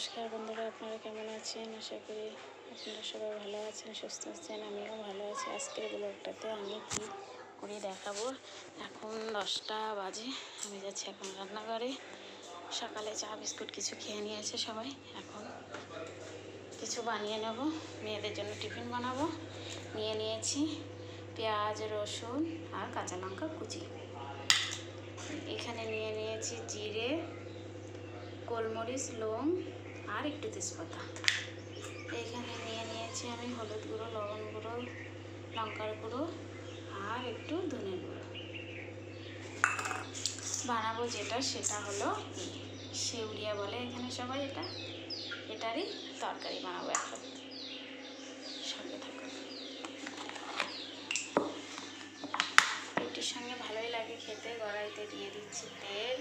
নমস্কার বন্ধুরা, আপনারা কেমন আছেন? আশা করি আপনারা সবাই ভালো আছেন, সুস্থ আছেন। আমিও ভালো আছি। আজকের ব্লগটাতে আমি কি করে দেখাবো। এখন 10টা বাজে, আমি যাচ্ছি এখন রান্নাঘরে। সকালে চা বিস্কুট কিছু খেয়ে নিয়েছে সবাই। এখন কিছু বানিয়ে নেব, মেয়েদের জন্য টিফিন বানাবো। নিয়ে নিয়েছি পেঁয়াজ, রসুন আর কাঁচা লঙ্কা কুচি। এখানে নিয়ে নিয়েছি জিরে, গোলমরিচ, লং আর একটু তেজপাতা। এইখানে নিয়ে নিয়েছি আমি হলুদ গুঁড়ো, লবণ গুঁড়ো, লঙ্কার গুঁড়ো আর একটু ধনে গুঁড়ো। বানাবো যেটা সেটা হলো সেউরিয়া বলে এখানে সবাই, এটারই তরকারি বানাবো এখন। সঙ্গে থাকুন। রুটির সঙ্গে ভালোই লাগে খেতে। কড়াইতে দিয়ে দিচ্ছি তেল।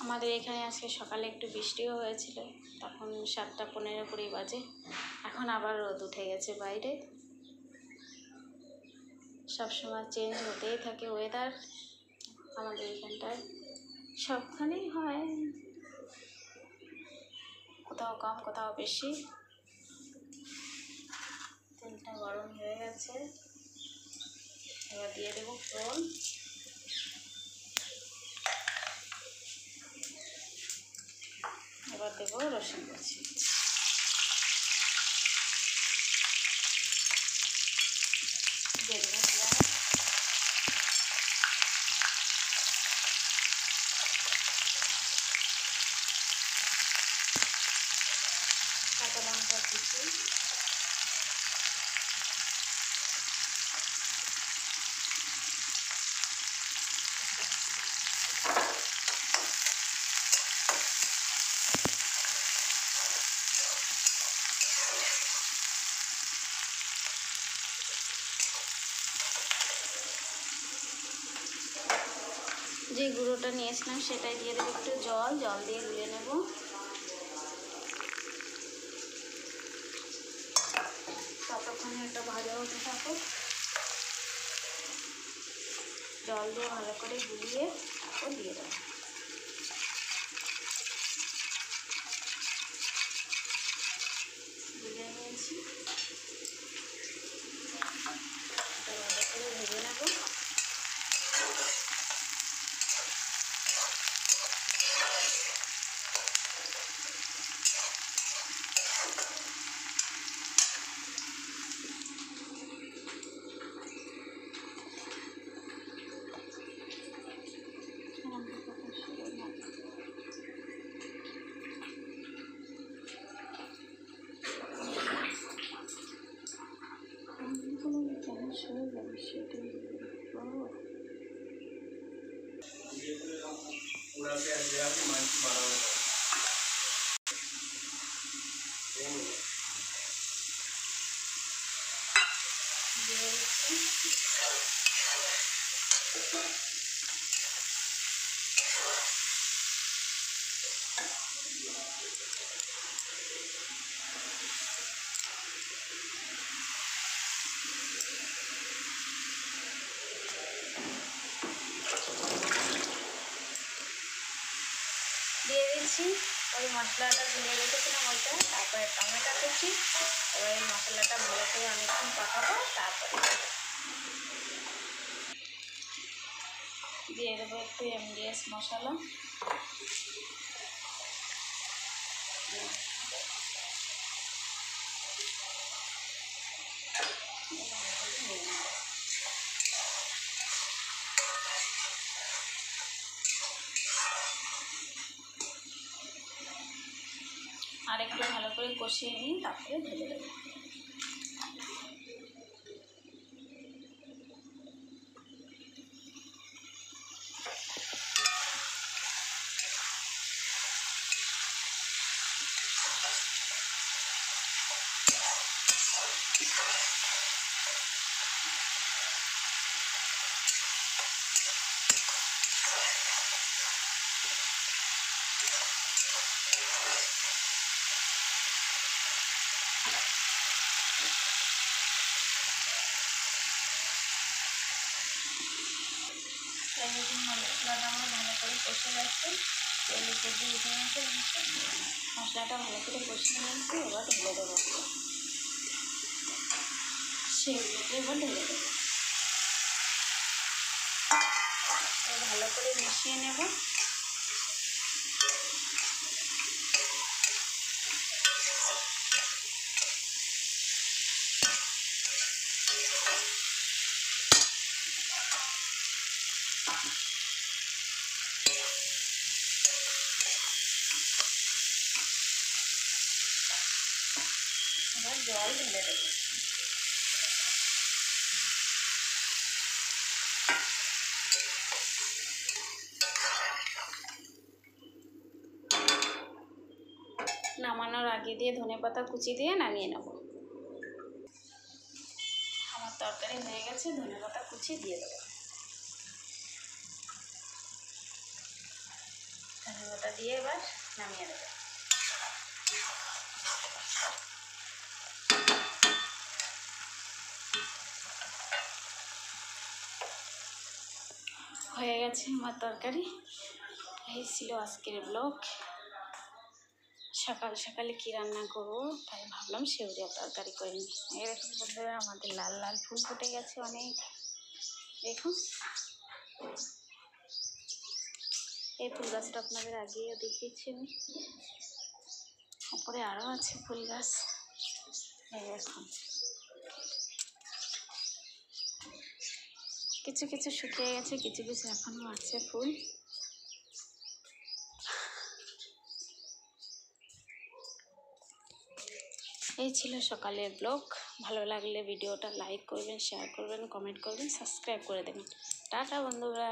আমাদের এখানে আজকে সকালে একটু বৃষ্টিও হয়েছিল, তখন 7:15 বাজে। এখন আবার রোদ উঠে গেছে বাইরে। সবসময় চেঞ্জ হতেই থাকে ওয়েদার আমাদের এখানটায়, সবখানেই হয়, কোথাও কম কোথাও বেশি। তেলটা গরম হয়ে গেছে, এবার দিয়ে দেবো ফোড়ন। এবার দেবো রসুন কুচি। দিয়ে দেবো পেঁয়াজ, কাঁচা লঙ্কা কুচি, যে গুঁড়োটা নিয়েছিলাম সেটাই দিয়ে দেবো একটু জল দিয়ে গুলিয়ে নেব। ততক্ষণে একটা ভাজা হতে থাকো। জল দিয়ে ভালো করে গুলিয়ে তারপর দিয়ে দেবো। গুলিয়ে নিয়েছি, এটা ভালো করে ভেজে নেব। দিয়ে দিচ্ছি ওই মশলাটা গুলে রেখেছিলাম ওইটা, তারপরে টমেটো কুচি। এবার এই মশলাটা ভালো করে অনেকক্ষণ পাকাবো, তারপরে দিয়ে দেবো একটু MDS মশলা। আর একটু ভালো করে কষিয়ে নিই, তারপরে ঢেলে দেবো। মশলাটা আমার ভালো করে কষে গেছে, তেল উপর দিয়ে উঠে গেছে। মশলাটা ভালো করে কষে নিয়েছি, এবার ঢেলে দেবো। সেগুলোকে এবার ঢেলে দেবো, ভালো করে মিশিয়ে নেব। এবার জল ঢেলে দেবো। নামানোর আগে দিয়ে ধনেপাতা কুচি দিয়ে নামিয়ে নেব। আমার তরকারি হয়ে গেছে, ধনেপাতা কুচি দিয়ে দেবো। ধনেপাতা দিয়ে এবার নামিয়ে দেবো। হয়ে গেছে আমার তরকারি। এই ছিল আজকের ব্লগ। সকাল সকালে কী রান্না করবো তাই ভাবলাম সেউরিয়া তরকারি করে নিই। এই দেখুন বন্ধুরা, আমাদের লাল লাল ফুল ফুটে গেছে অনেক। দেখুন এই ফুল গাছটা আপনাদের আগেও দেখিয়েছি আমি। উপরে আরও আছে ফুল গাছ। এই দেখুন কিছু কিছু শুকিয়ে গেছে, কিছু কিছু এখনও আছে ফুল। এই ছিল সকালের ব্লগ। ভালো লাগলে ভিডিওটা লাইক করবেন, শেয়ার করবেন, কমেন্ট করবেন, সাবস্ক্রাইব করে দেবেন। টাটা বন্ধুরা।